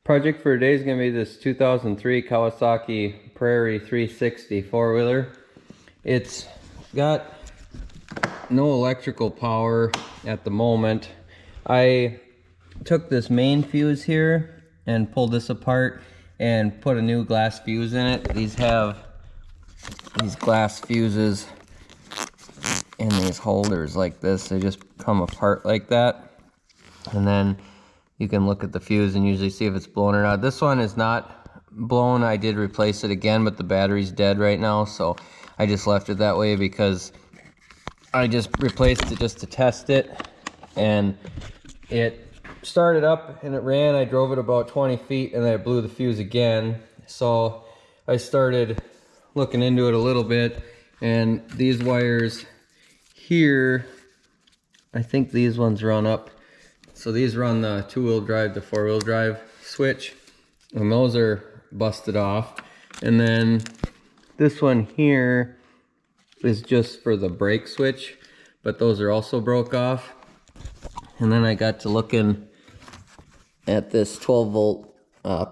Project for today is going to be this 2003 Kawasaki Prairie 360 four-wheeler. It's got no electrical power at the moment. I took this main fuse here and pulled this apart and put a new glass fuse in it. These have these glass fuses in these holders like this. They just come apart like that, and then you can look at the fuse and usually see if it's blown or not. This one is not blown. I did replace it again, but the battery's dead right now, so I just left it that way because I just replaced it just to test it, and it started up and it ran. I drove it about 20 feet and then it blew the fuse again. So I started looking into it a little bit, and these wires here, I think these ones run up. So these run the two-wheel drive to four-wheel drive switch, and those are busted off. And then this one here is just for the brake switch, but those are also broke off. And then I got to looking at this 12-volt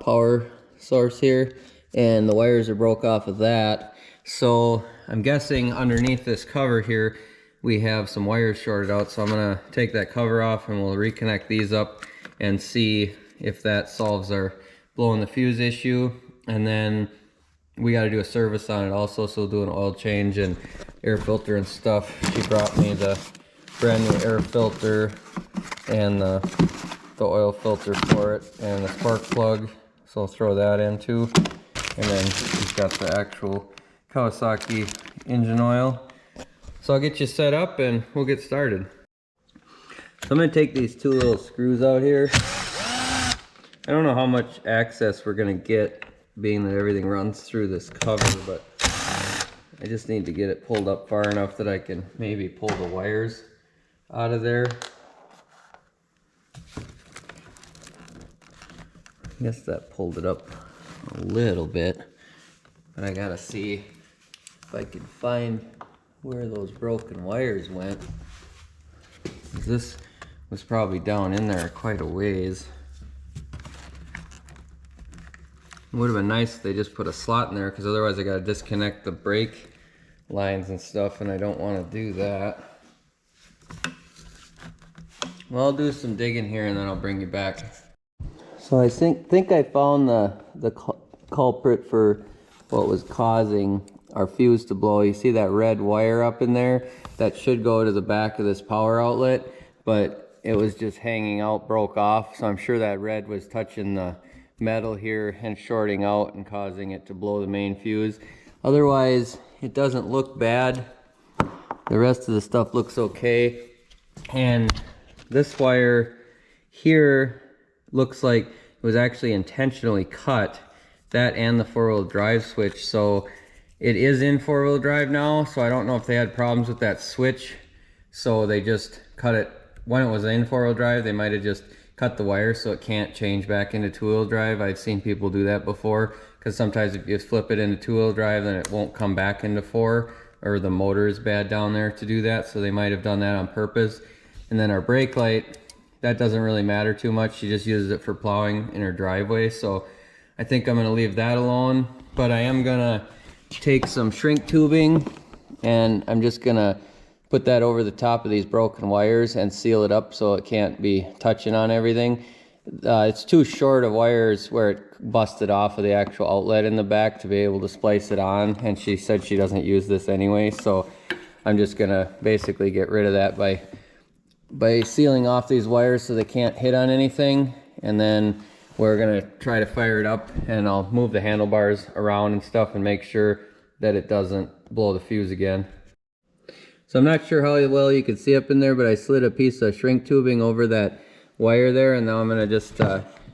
power source here, and the wires are broke off of that. So I'm guessing underneath this cover here we have some wires shorted out, so I'm gonna take that cover off and we'll reconnect these up and see if that solves our blowing the fuse issue. And then we got to do a service on it also, so we'll do an oil change and air filter and stuff. She brought me the brand new air filter and the oil filter for it and the spark plug, so I'll throw that in too. And then we've got the actual Kawasaki engine oil. So I'll get you set up and we'll get started. So I'm going to take these two little screws out here. I don't know how much access we're going to get, being that everything runs through this cover, but I just need to get it pulled up far enough that I can maybe pull the wires out of there. I guess that pulled it up a little bit, but I gotta see if I can find where those broken wires went. This was probably down in there quite a ways. It would have been nice if they just put a slot in there, because otherwise I gotta disconnect the brake lines and stuff, and I don't want to do that. Well, I'll do some digging here and then I'll bring you back. So I think I found the culprit for what was causing our fuse to blow. You see that red wire up in there? That should go to the back of this power outlet, but it was just hanging out, broke off. So I'm sure that red was touching the metal here and shorting out and causing it to blow the main fuse. Otherwise, it doesn't look bad. The rest of the stuff looks okay. And this wire here looks like it was actually intentionally cut, that and the four-wheel drive switch. So it is in four-wheel drive now, so I don't know if they had problems with that switch, so they just cut it when it was in four-wheel drive. They might have just cut the wire so it can't change back into two-wheel drive. I've seen people do that before, because sometimes if you flip it into two-wheel drive, then it won't come back into four, or the motor is bad down there to do that, so they might have done that on purpose. And then our brake light, that doesn't really matter too much. She just uses it for plowing in her driveway, so I think I'm going to leave that alone. But I am going to take some shrink tubing and I'm just going to put that over the top of these broken wires and seal it up so it can't be touching on everything. It's too short of wires where it busted off of the actual outlet in the back to be able to splice it on, and she said she doesn't use this anyway, so I'm just going to basically get rid of that by sealing off these wires so they can't hit on anything. And then we're gonna try to fire it up, and I'll move the handlebars around and stuff and make sure that it doesn't blow the fuse again. So I'm not sure how well you can see up in there, but I slid a piece of shrink tubing over that wire there, and now I'm gonna just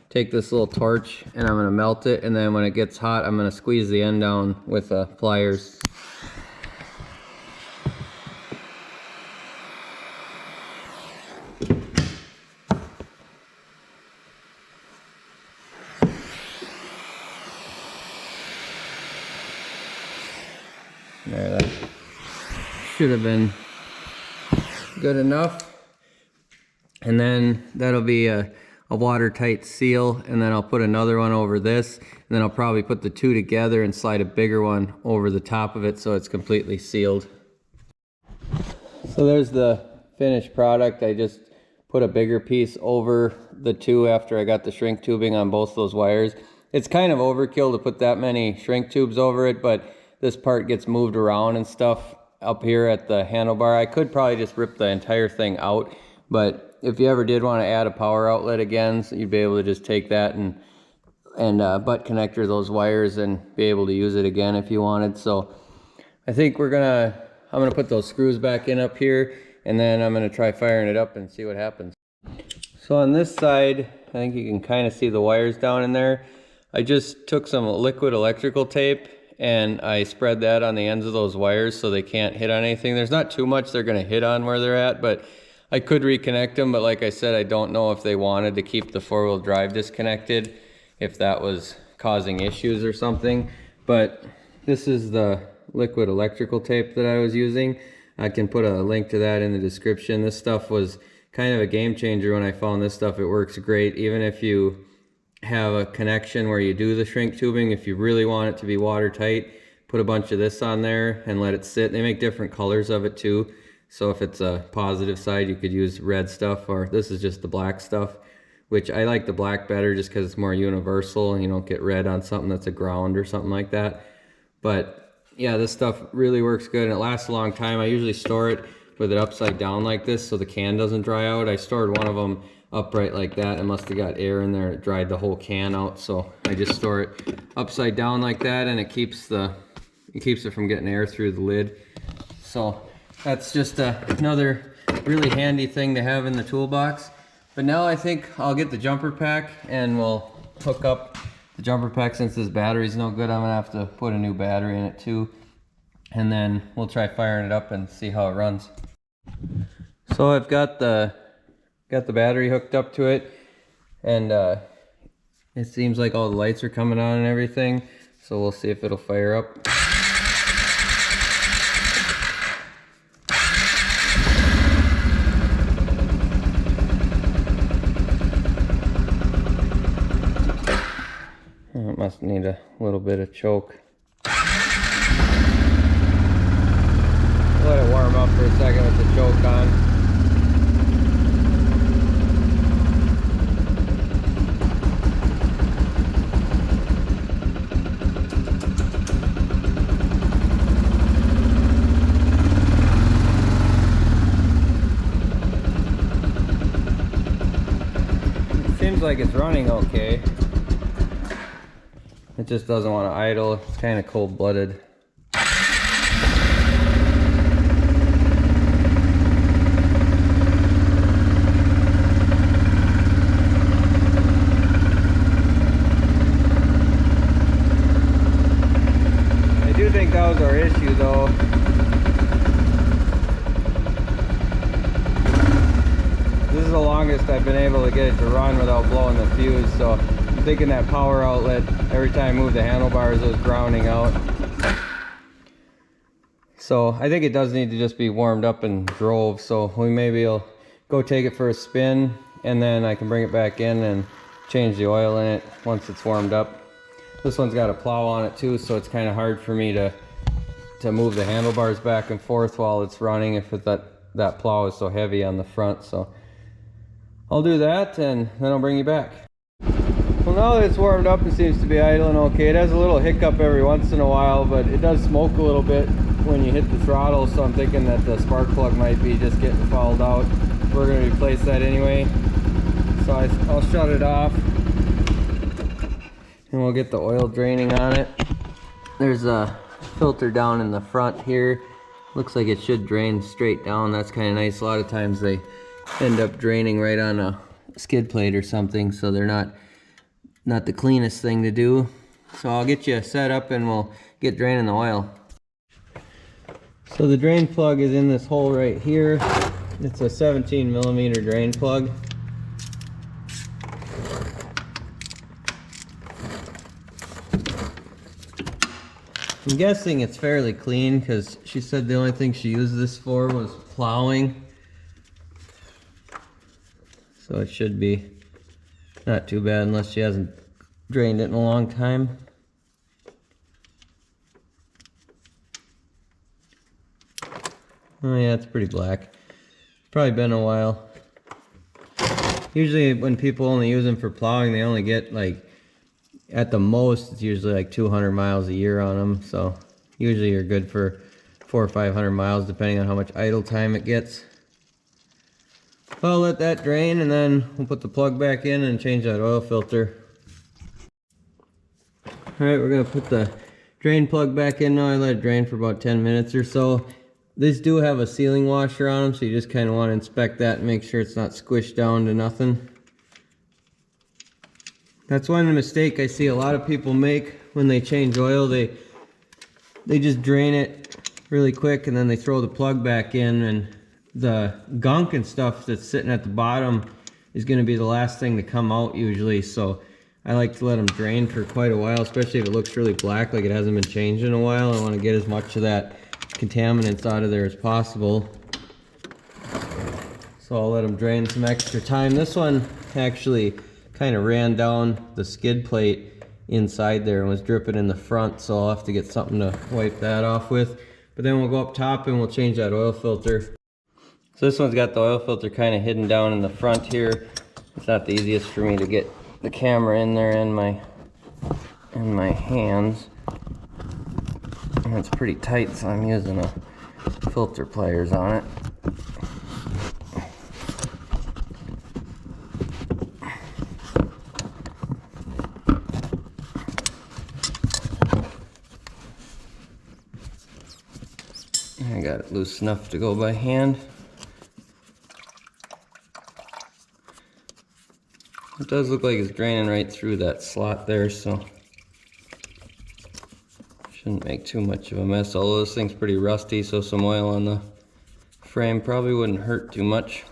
take this little torch and I'm gonna melt it, and then when it gets hot I'm gonna squeeze the end down with pliers. There, that should have been good enough. And then that'll be a a watertight seal, and then I'll put another one over this, and then I'll probably put the two together and slide a bigger one over the top of it so it's completely sealed. So there's the finished product. I just put a bigger piece over the two after I got the shrink tubing on both those wires. It's kind of overkill to put that many shrink tubes over it, but this part gets moved around and stuff up here at the handlebar. I could probably just rip the entire thing out, but if you ever did want to add a power outlet again, so you'd be able to just take that and butt connector those wires and be able to use it again if you wanted. So I think I'm gonna put those screws back in up here, and then I'm gonna try firing it up and see what happens. So on this side, I think you can kind of see the wires down in there. I just took some liquid electrical tape and I spread that on the ends of those wires so they can't hit on anything. There's not too much they're gonna hit on where they're at, but I could reconnect them, but like I said, I don't know if they wanted to keep the four-wheel drive disconnected, if that was causing issues or something. But this is the liquid electrical tape that I was using. I can put a link to that in the description. This stuff was kind of a game changer when I found this stuff. It works great, even if you have a connection where you do the shrink tubing. If you really want it to be watertight, put a bunch of this on there and let it sit. They make different colors of it too. So if it's a positive side, you could use red stuff, or this is just the black stuff, which I like the black better just because it's more universal and you don't get red on something that's a ground or something like that. But yeah, this stuff really works good and it lasts a long time. I usually store it with it upside down like this so the can doesn't dry out. I stored one of them upright like that. It must have got air in there. It dried the whole can out, so I just store it upside down like that, and it keeps it from getting air through the lid. So that's just another really handy thing to have in the toolbox. But now I think I'll get the jumper pack and we'll hook up the jumper pack. Since this battery's no good, I'm gonna have to put a new battery in it too, and then we'll try firing it up and see how it runs. So I've got the battery hooked up to it, and it seems like all the lights are coming on and everything, so we'll see if it'll fire up. It must need a little bit of choke. Let it warm up for a second with the choke on. Seems like it's running okay. It just doesn't want to idle. It's kind of cold-blooded. I do think that was our issue though. This is the longest I've been able to get it to run without blowing the fuse, so I'm thinking that power outlet, every time I move the handlebars, it was grounding out. So I think it does need to just be warmed up and drove, so we maybe will go take it for a spin, and then I can bring it back in and change the oil in it once it's warmed up. This one's got a plow on it too, so it's kind of hard for me to move the handlebars back and forth while it's running if that plow is so heavy on the front. So I'll do that and then I'll bring you back. Well, now that it's warmed up, it seems to be idling okay. It has a little hiccup every once in a while, but it does smoke a little bit when you hit the throttle, so I'm thinking that the spark plug might be just getting fouled out. We're going to replace that anyway, so I'll shut it off and we'll get the oil draining on it. There's a filter down in the front here. Looks like it should drain straight down. That's kind of nice. A lot of times they end up draining right on a skid plate or something, so they're not the cleanest thing to do. So I'll get you set up and we'll get draining the oil. So the drain plug is in this hole right here. It's a 17mm drain plug. I'm guessing it's fairly clean because she said the only thing she used this for was plowing. So it should be Not too bad unless she hasn't drained it in a long time. Oh yeah, it's pretty black. Probably been a while. Usually when people only use them for plowing, they only get like, at the most, it's usually like 200 miles a year on them. So usually you're good for 400 or 500 miles depending on how much idle time it gets. I'll let that drain and then we'll put the plug back in and change that oil filter. Alright, we're going to put the drain plug back in now. I let it drain for about 10 minutes or so. These do have a sealing washer on them, so you just kind of want to inspect that and make sure it's not squished down to nothing. That's one mistake I see a lot of people make when they change oil. They just drain it really quick and then they throw the plug back in, and the gunk and stuff that's sitting at the bottom is going to be the last thing to come out usually. So I like to let them drain for quite a while, especially if it looks really black like it hasn't been changed in a while. I want to get as much of that contaminants out of there as possible. So I'll let them drain some extra time. This one actually kind of ran down the skid plate inside there and was dripping in the front, so I'll have to get something to wipe that off with. But then we'll go up top and we'll change that oil filter. So this one's got the oil filter kind of hidden down in the front here. It's not the easiest for me to get the camera in there and my hands. And it's pretty tight, so I'm using a filter pliers on it. I got it loose enough to go by hand. It does look like it's draining right through that slot there, so shouldn't make too much of a mess. Although this thing's pretty rusty, so some oil on the frame probably wouldn't hurt too much.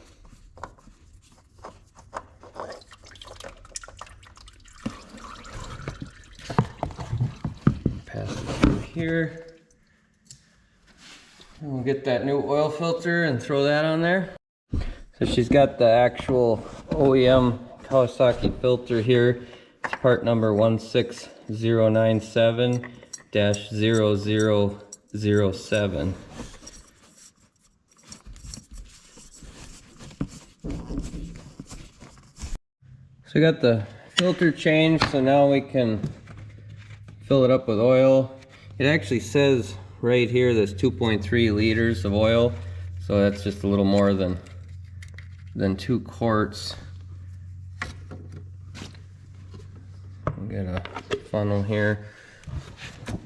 Pass it through here. And we'll get that new oil filter and throw that on there. So she's got the actual OEM Kawasaki filter here. It's part number 16097-0007. So we got the filter changed, so now we can fill it up with oil. It actually says right here there's 2.3 liters of oil, so that's just a little more than 2 quarts. We'll get a funnel here.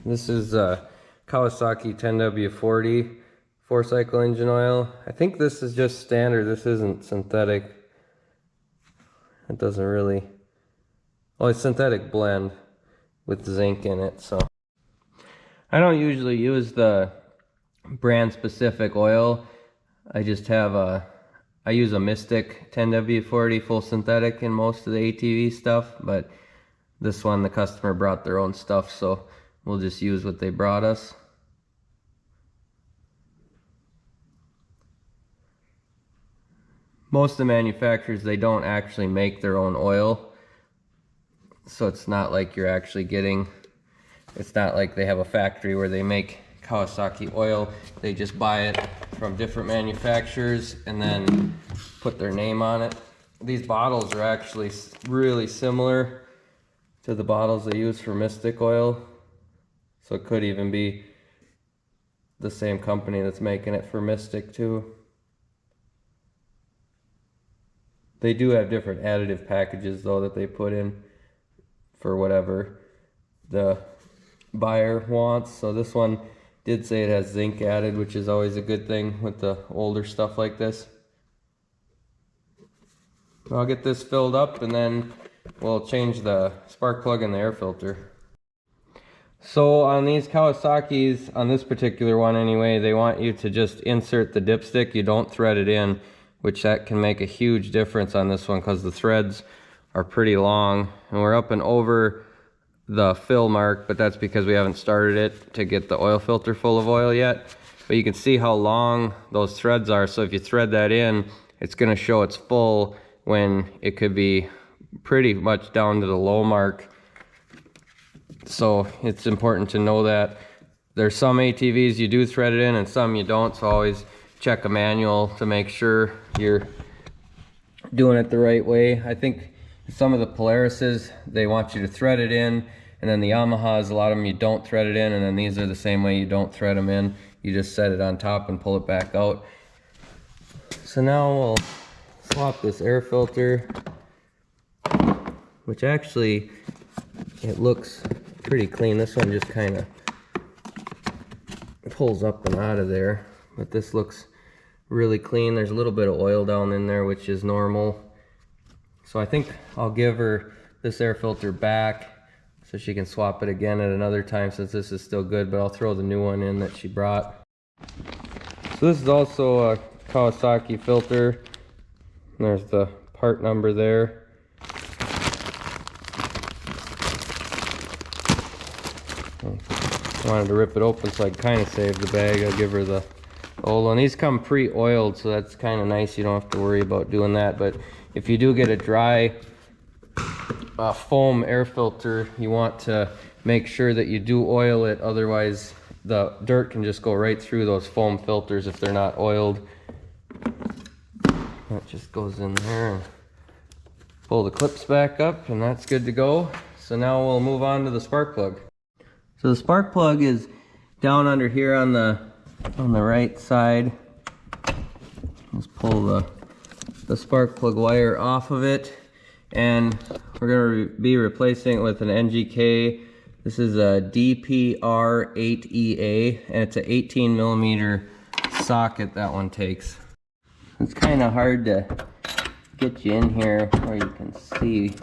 This is Kawasaki 10W40 4-cycle engine oil. I think this is just standard. This isn't synthetic. It doesn't really... Oh, it's synthetic blend with zinc in it, so... I don't usually use the brand specific oil. I just have I use a Mystic 10W40 full synthetic in most of the ATV stuff, but this one the customer brought their own stuff, so we'll just use what they brought us. Most of the manufacturers, they don't actually make their own oil, so it's not like you're actually getting... It's not like they have a factory where they make Kawasaki oil. They just buy it from different manufacturers and then put their name on it. These bottles are actually really similar to the bottles they use for Mystic oil. So it could even be the same company that's making it for Mystic too. They do have different additive packages though that they put in for whatever the buyer wants. So this one did say it has zinc added, which is always a good thing with the older stuff like this. I'll get this filled up and then we'll change the spark plug and the air filter. So on these Kawasaki's, on this particular one anyway, they want you to just insert the dipstick. You don't thread it in, which that can make a huge difference on this one because the threads are pretty long and we're up and over the fill mark, but that's because we haven't started it to get the oil filter full of oil yet. But you can see how long those threads are, so if you thread that in, it's going to show it's full when it could be pretty much down to the low mark. So it's important to know that. There's some ATVs you do thread it in and some you don't, so always check a manual to make sure you're doing it the right way. I think some of the Polarises, they want you to thread it in, and then the Yamahas, a lot of them you don't thread it in, and then these are the same way, you don't thread them in. You just set it on top and pull it back out. So now we'll swap this air filter, which actually, it looks pretty clean. This one just kind of pulls up and out of there, but this looks really clean. There's a little bit of oil down in there, which is normal. So I think I'll give her this air filter back so she can swap it again at another time, since this is still good, but I'll throw the new one in that she brought. So this is also a Kawasaki filter. There's the part number there. I wanted to rip it open so I could kind of save the bag. I'll give her the old one. These come pre-oiled, so that's kind of nice. You don't have to worry about doing that. But if you do get a dry foam air filter, you want to make sure that you do oil it. Otherwise, the dirt can just go right through those foam filters if they're not oiled. That just goes in there and pull the clips back up, and that's good to go. So now we'll move on to the spark plug. So the spark plug is down under here on the right side. Let's pull the spark plug wire off of it, and we're going to be replacing it with an NGK. This is a DPR8EA, and it's an 18 millimeter socket that one takes. It's kind of hard to get you in here where you can see.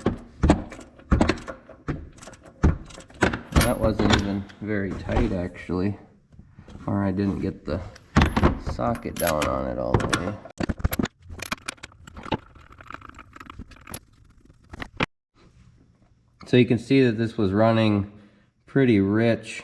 That wasn't even very tight, actually, or I didn't get the socket down on it all the way. So you can see that this was running pretty rich,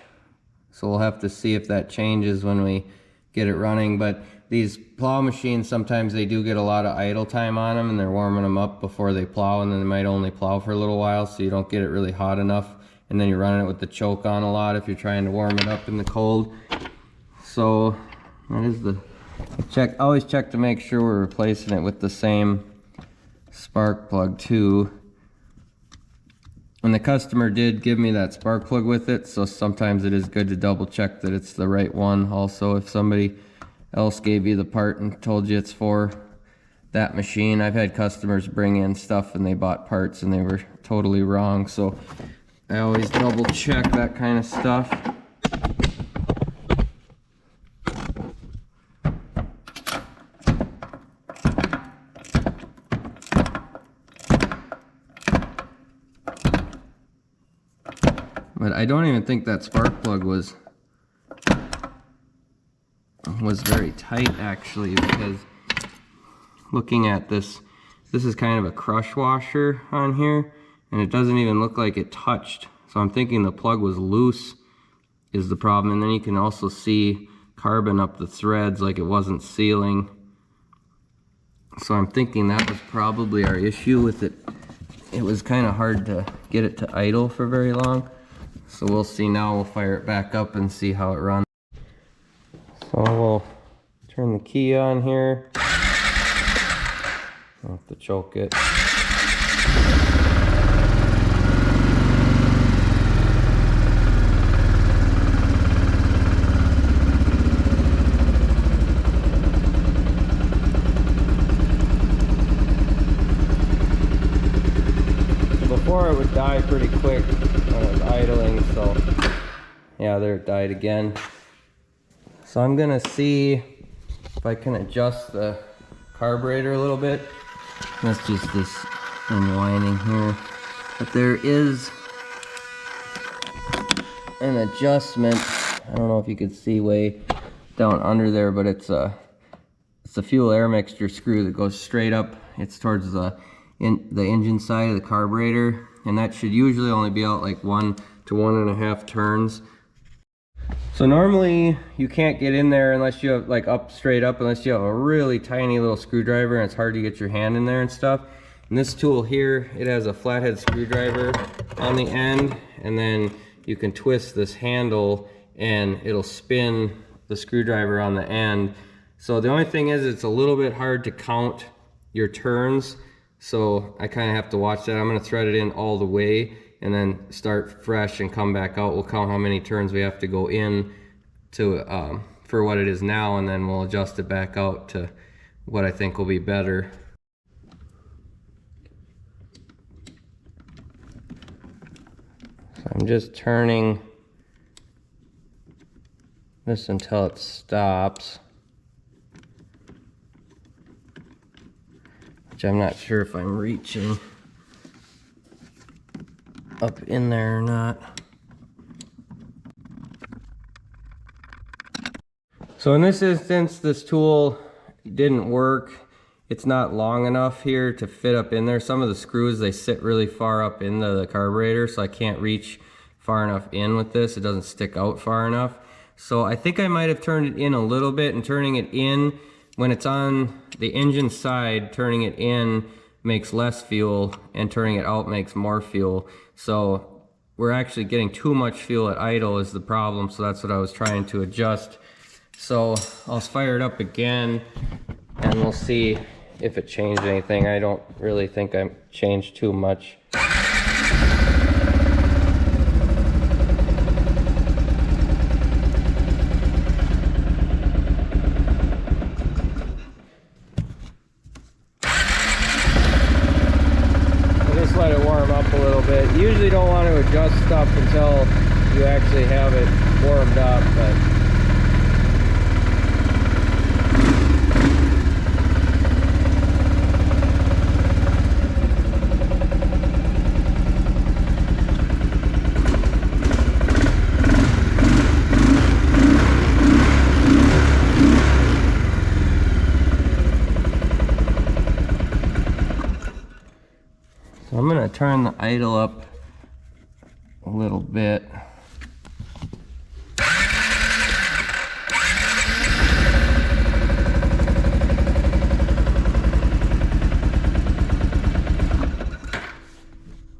so we'll have to see if that changes when we get it running. But these plow machines, sometimes they do get a lot of idle time on them, and they're warming them up before they plow, and then they might only plow for a little while, so you don't get it really hot enough, and then you're running it with the choke on a lot if you're trying to warm it up in the cold. So that is the check. Always check to make sure we're replacing it with the same spark plug too. And the customer did give me that spark plug with it, so sometimes it is good to double check that it's the right one. Also, if somebody else gave you the part and told you it's for that machine, I've had customers bring in stuff and they bought parts and they were totally wrong, so I always double check that kind of stuff. But I don't even think that spark plug was very tight, actually, because looking at this is kind of a crush washer on here, and it doesn't even look like it touched. So I'm thinking the plug was loose is the problem. And then you can also see carbon up the threads, like it wasn't sealing. So I'm thinking that was probably our issue with it. It was kind of hard to get it to idle for very long. So we'll see now. We'll fire it back up and see how it runs. So we'll turn the key on here. I'll have to choke it. Before it would die pretty quick when it was idling, so yeah, there it died again. So I'm gonna see if I can adjust the carburetor a little bit. That's just this thing whining here. But there is an adjustment. I don't know if you could see way down under there, but it's a fuel air mixture screw that goes straight up. It's towards the engine side of the carburetor, and that should usually only be out like 1 to 1.5 turns. So normally you can't get in there unless you have like straight up unless you have a really tiny little screwdriver, and it's hard to get your hand in there and stuff. And this tool here, it has a flathead screwdriver on the end, and then you can twist this handle and it'll spin the screwdriver on the end. So the only thing is it's a little bit hard to count your turns, so I kind of have to watch that. I'm going to thread it in all the way and then start fresh and come back out. We'll count how many turns we have to go in to for what it is now, and then we'll adjust it back out to what I think will be better. So I'm just turning this until it stops, which I'm not sure if I'm reaching up in there or not. So in this instance, this tool didn't work. It's not long enough here to fit up in there. Some of the screws, they sit really far up into the carburetor, so I can't reach far enough in with this. It doesn't stick out far enough. So I think I might have turned it in a little bit, and turning it in when it's on the engine side, turning it in makes less fuel and turning it out makes more fuel. So we're actually getting too much fuel at idle is the problem, so that's what I was trying to adjust. So I'll fire it up again and we'll see if it changed anything. I don't really think I changed too much. Let it warm up a little bit. You usually don't want to adjust stuff until you actually have it warmed up, but I'm going to turn the idle up a little bit.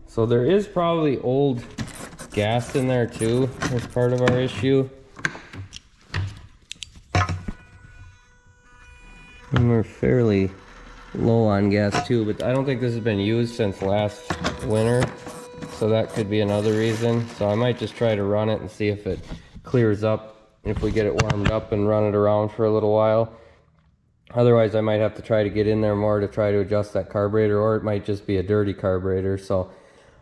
So there is probably old gas in there too as part of our issue. And we're fairly low on gas too, but I don't think this has been used since last winter, so that could be another reason. So I might just try to run it and see if it clears up, if we get it warmed up and run it around for a little while. Otherwise I might have to try to get in there more to try to adjust that carburetor, or it might just be a dirty carburetor. So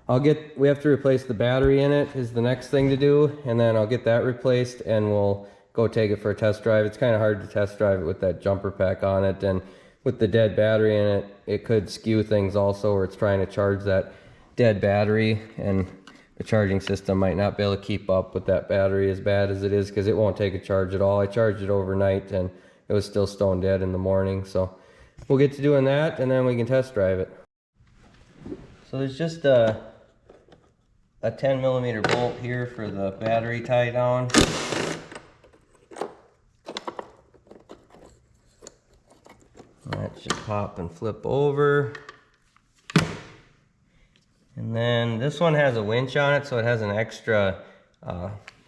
we have to replace the battery in it is the next thing to do, and then I'll get that replaced and we'll go take it for a test drive. It's kind of hard to test drive it with that jumper pack on it, and with the dead battery in it, it could skew things also, where it's trying to charge that dead battery, and the charging system might not be able to keep up with that battery as bad as it is, because it won't take a charge at all. I charged it overnight and it was still stone dead in the morning. So we'll get to doing that and then we can test drive it. So there's just a 10mm bolt here for the battery tie down. That should pop and flip over. And then this one has a winch on it, so it has an extra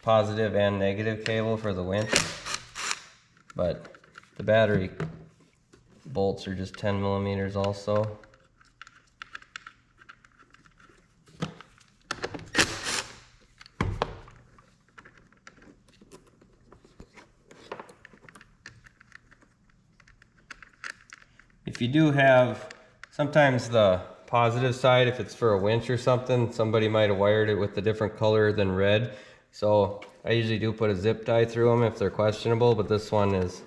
positive and negative cable for the winch. But the battery bolts are just 10mm also. If you do have, sometimes the positive side, if it's for a winch or something, somebody might have wired it with a different color than red. So I usually do put a zip tie through them if they're questionable, but this one is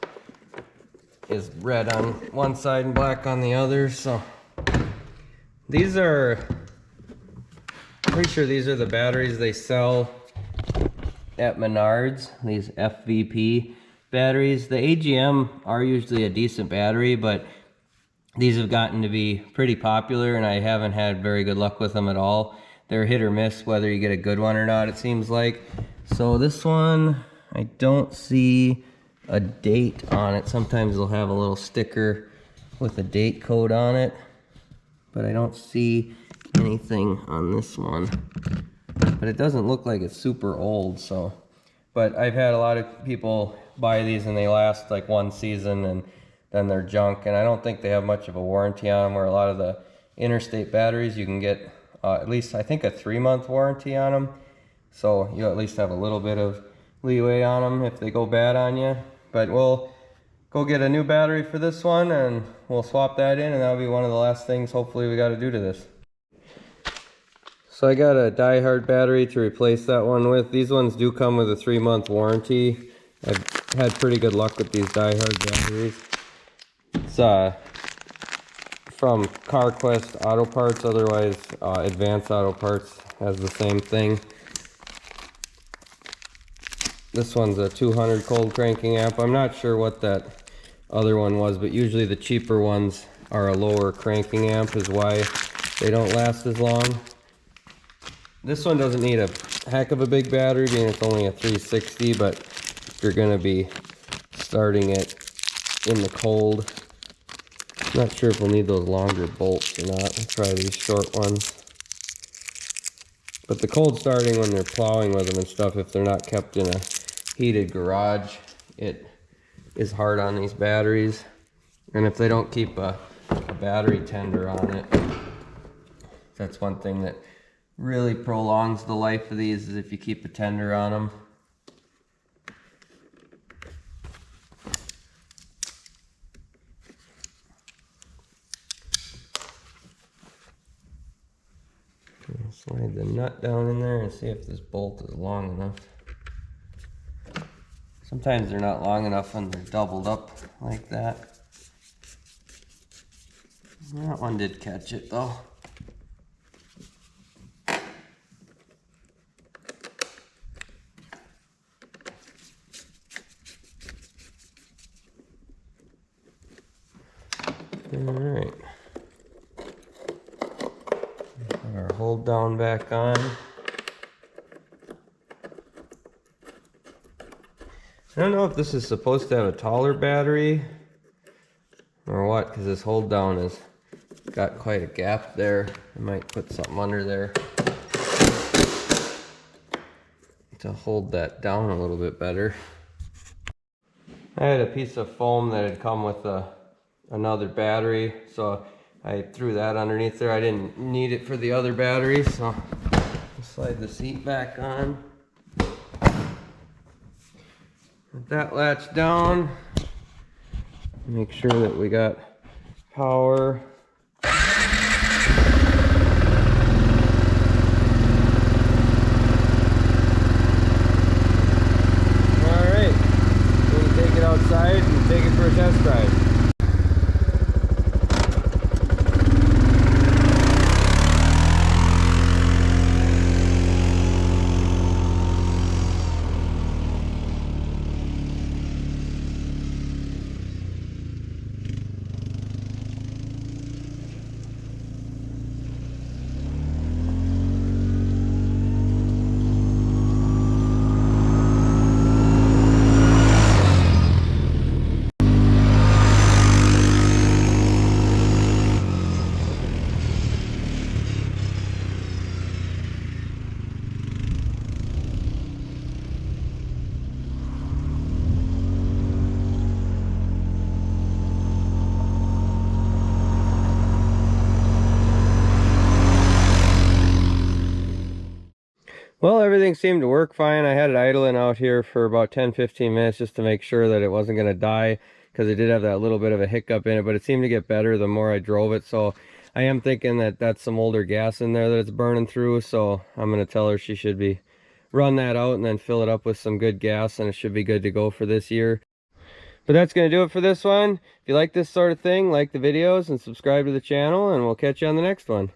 red on one side and black on the other. So these are, pretty sure these are the batteries they sell at Menards, these FVP batteries. The AGM are usually a decent battery, but these have gotten to be pretty popular and I haven't had very good luck with them at all. They're hit or miss whether you get a good one or not, it seems like. So this one, I don't see a date on it. Sometimes they'll have a little sticker with a date code on it. but I don't see anything on this one. But it doesn't look like it's super old, so. But I've had a lot of people buy these and they last like one season and then they're junk. And I don't think they have much of a warranty on them, where a lot of the interstate batteries you can get at least, I think, a 3-month warranty on them. So you at least have a little bit of leeway on them if they go bad on you. But we'll go get a new battery for this one and we'll swap that in, and that'll be one of the last things hopefully we got to do to this. So I got a die-hard battery to replace that one with. These ones do come with a 3-month warranty. I've had pretty good luck with these die-hard batteries. It's from CarQuest Auto Parts, otherwise Advanced Auto Parts has the same thing. This one's a 200 cold cranking amp. I'm not sure what that other one was, but usually the cheaper ones are a lower cranking amp, is why they don't last as long. This one doesn't need a heck of a big battery, being it's only a 360, but if you're going to be starting it in the cold, I'm not sure if we'll need those longer bolts or not. I'll try these short ones. But the cold starting when they're plowing with them and stuff, if they're not kept in a heated garage, it is hard on these batteries. And if they don't keep a battery tender on it, that's one thing that really prolongs the life of these, is if you keep a tender on them. Slide the nut down in there and see if this bolt is long enough. Sometimes they're not long enough when they're doubled up like that. That one did catch it though. Alright. Put our hold down back on. I don't know if this is supposed to have a taller battery or what, because this hold down has got quite a gap there. I might put something under there to hold that down a little bit better. I had a piece of foam that had come with another battery, so I threw that underneath there. I didn't need it for the other battery, so I'll slide the seat back on. Put that latch down. Make sure that we got power. Alright, we can take it outside and take it for a test drive. Well, everything seemed to work fine. I had it idling out here for about 10-15 minutes just to make sure that it wasn't going to die, because it did have that little bit of a hiccup in it, but it seemed to get better the more I drove it. So I am thinking that that's some older gas in there that it's burning through, so I'm going to tell her she should be run that out and then fill it up with some good gas, and it should be good to go for this year. But that's going to do it for this one. If you like this sort of thing, like the videos and subscribe to the channel, and we'll catch you on the next one.